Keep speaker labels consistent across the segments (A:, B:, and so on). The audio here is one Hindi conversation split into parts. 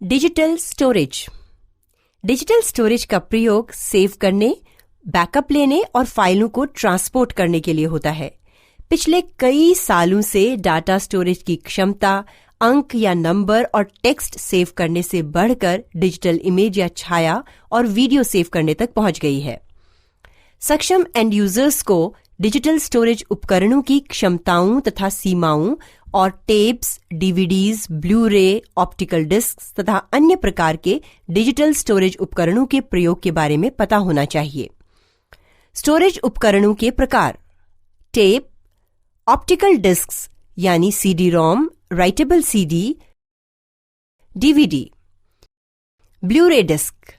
A: Digital storage. डिजिटल स्टोरेज का प्रयोग सेव करने, बैकअप लेने और फाइलों को ट्रांसपोर्ट करने के लिए होता है। पिछले कई सालों से डाटा स्टोरेज की क्षमता अंक या नंबर और टेक्स्ट सेव करने से बढ़कर डिजिटल इमेज या छाया और वीडियो सेव करने तक पहुंच गई है। सक्षम एंड यूजर्स को डिजिटल स्टोरेज उपकरणों की क्षमताओं तथा सीमाओं और टेप्स, डीवीडीज, ब्लू रे, ऑप्टिकल डिस्क्स तथा अन्य प्रकार के डिजिटल स्टोरेज उपकरणों के प्रयोग के बारे में पता होना चाहिए। स्टोरेज उपकरणों के प्रकार: टेप, ऑप्टिकल डिस्क्स यानी CD ROM, writable CD, DVD, blu ray disc,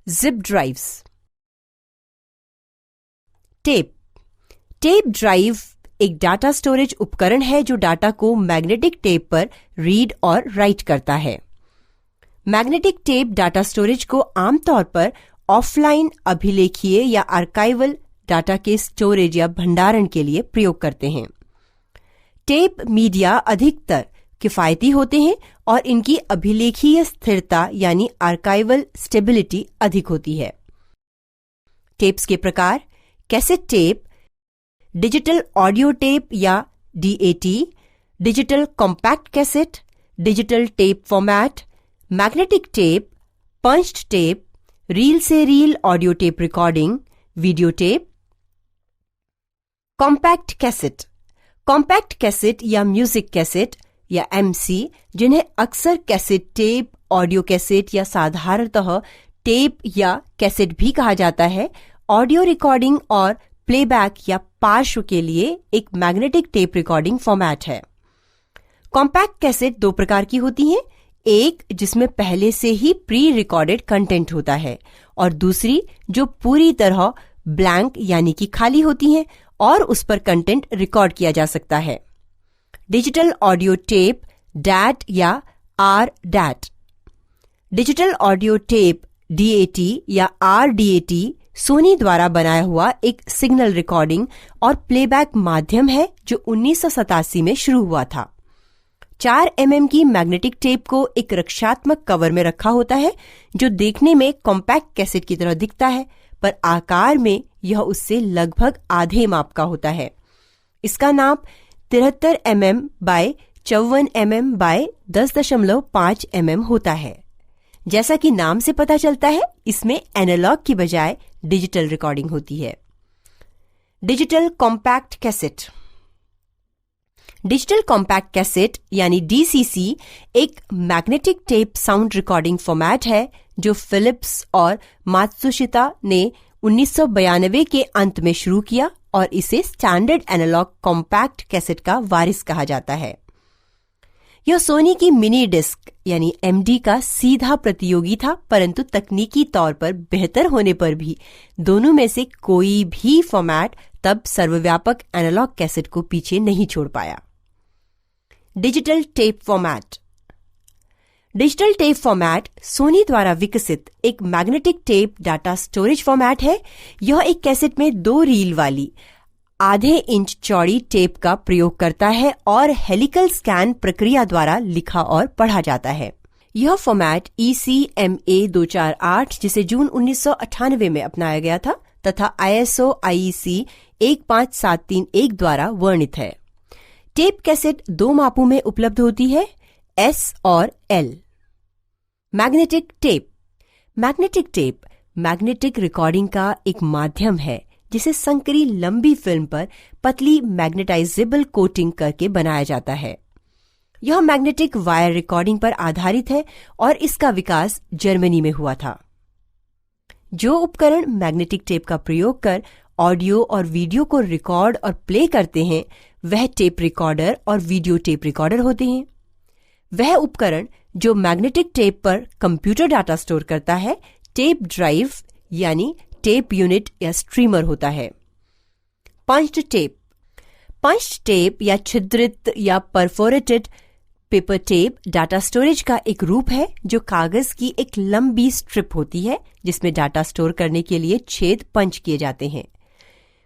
A: zip drives. Tape drive एक डाटा स्टोरेज उपकरण है जो डाटा को मैग्नेटिक टेप पर रीड और राइट करता है। मैग्नेटिक टेप डाटा स्टोरेज को आमतौर पर ऑफलाइन अभिलेखीय या आर्काइवल डाटा के स्टोरेज या भंडारण के लिए प्रयोग करते हैं। टेप मीडिया अधिकतर किफायती होते हैं और इनकी अभिलेखीय स्थिरता यानी आर्काइवल स्टेबिलिटी अधिक होती है। टेप्स के प्रकार: cassette tape, digital audio tape या DAT, digital compact cassette, digital tape format, magnetic tape, punched tape, reel से reel audio tape recording, video tape. Compact cassette. Compact cassette या म्यूजिक कैसेट या MC, जिन्हें अक्सर कैसेट टेप, ऑडियो कैसेट या साधारणतः टेप या कैसेट भी कहा जाता है, ऑडियो रिकॉर्डिंग और प्लेबैक या पार्श्व के लिए एक मैग्नेटिक टेप रिकॉर्डिंग फॉर्मेट है। कॉम्पैक्ट कैसेट दो प्रकार की होती हैं, एक जिसमें पहले से ही प्री रिकॉर्डेड कंटेंट होता है और दूसरी जो पूरी तरह ब्लैंक यानी कि खाली होती हैं और उस पर कंटेंट रिकॉर्ड किया जा सकता है। डिजिटल ऑडियो टेप DAT या RDAT। Digital audio tape DAT या RDAT सोनी द्वारा बनाया हुआ एक सिग्नल रिकॉर्डिंग और प्लेबैक माध्यम है जो 1987 में शुरू हुआ था। 4 mm की मैग्नेटिक टेप को एक रक्षात्मक कवर में रखा होता है जो देखने में कॉम्पैक्ट कैसेट की तरह दिखता है, पर आकार में यह उससे लगभग आधे माप का होता है। इसका नाप 73 mm by 54 mm by 10.5 mm होता है। जैसा कि नाम से पता चलता है, इसमें एनालॉग की बजाय डिजिटल रिकॉर्डिंग होती है। Digital compact cassette. Digital compact cassette यानी DCC एक magnetic tape sound recording format है जो फिलिप्स और मात्सुशिता ने 1992 के अंत में शुरू किया और इसे स्टैंडर्ड एनालॉग कॉम्पैक्ट कैसेट का वारिस कहा जाता है। यह सोनी की मिनी डिस्क यानी MD का सीधा प्रतियोगी था, परंतु तकनीकी तौर पर बेहतर होने पर भी दोनों में से कोई भी फॉर्मेट तब सर्वव्यापक एनालॉग कैसेट को पीछे नहीं छोड़ पाया। Digital tape format. Digital tape format Sony द्वारा विकसित एक magnetic tape data storage format है। यह एक कैसेट में 2 रील वाली आधे इंच चौड़ी टेप का प्रयोग करता है और हेलिकल स्कैन प्रक्रिया द्वारा लिखा और पढ़ा जाता है। यह फॉर्मेट ECMA 248 जिसे जून 1998 में अपनाया गया था तथा ISO IEC 15731 द्वारा वर्णित है। टेप कैसेट 2 मापों में उपलब्ध होती है, S और L। Magnetic tape. Magnetic tape magnetic recording का एक माध्यम है जिसे संकरी लंबी फिल्म पर पतली मैग्नेटाइजेबल कोटिंग करके बनाया जाता है। यह मैग्नेटिक वायर रिकॉर्डिंग पर आधारित है और इसका विकास जर्मनी में हुआ था। जो उपकरण मैग्नेटिक टेप का प्रयोग कर ऑडियो और वीडियो को रिकॉर्ड और प्ले करते हैं वह टेप रिकॉर्डर और वीडियो टेप रिकॉर्डर होते हैं। वह उपकरण जो मैग्नेटिक टेप पर कंप्यूटर डाटा स्टोर करता है टेप ड्राइव यानी टेप यूनिट या स्ट्रीमर होता है। Punched tape. पंच्ड टेप या छिद्रित या perforated paper tape data storage का एक रूप है जो कागज की एक लंबी स्ट्रिप होती है जिसमें डाटा स्टोर करने के लिए छेद पंच किए जाते हैं।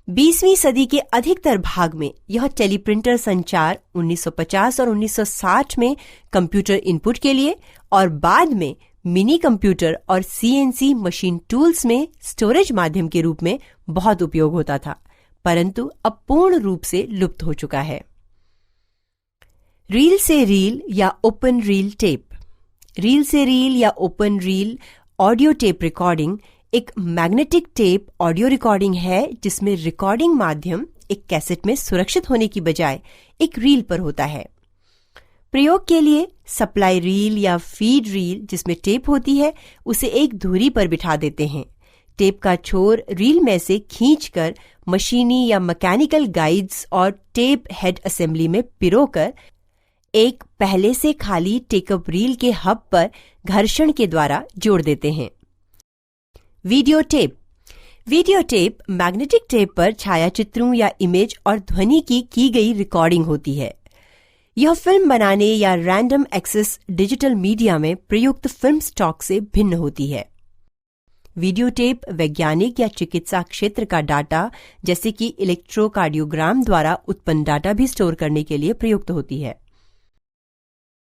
A: 20वीं सदी के अधिकतर भाग में यह टेलीप्रिंटर संचार 1950 और 1960 में कंप्यूटर इनपुट के लिए और बाद में मिनी कंप्यूटर और सीएनसी मशीन टूल्स में स्टोरेज माध्यम के रूप में बहुत उपयोग होता था, परंतु अब पूर्ण रूप से लुप्त हो चुका है। रील से रील या ओपन रील टेप। रील से रील या open reel audio tape recording एक मैग्नेटिक टेप ऑडियो रिकॉर्डिंग है जिसमें रिकॉर्डिंग माध्यम एक कैसेट में सुरक्षित होने की बजाय एक रील पर होता है। प्रयोग के लिए सप्लाई रील या फीड रील जिसमें टेप होती है उसे एक धुरी पर बिठा देते हैं। टेप का छोर रील में से खींचकर मशीनी या मैकेनिकल गाइड्स और टेप हेड असेंबली में पिरोकर एक पहले से खाली टेकअप रील के हब पर घर्षण के द्वारा जोड़ देते हैं। Video tape. Video tape magnetic tape पर छायाचित्रों या इमेज और ध्वनि की गई रिकॉर्डिंग होती है। यह फिल्म बनाने या रैंडम एक्सेस डिजिटल मीडिया में प्रयुक्त फिल्म स्टॉक से भिन्न होती है। वीडियो टेप वैज्ञानिक या चिकित्सा क्षेत्र का डाटा जैसे कि इलेक्ट्रोकार्डियोग्राम द्वारा उत्पन्न डाटा भी स्टोर करने के लिए प्रयुक्त होती है।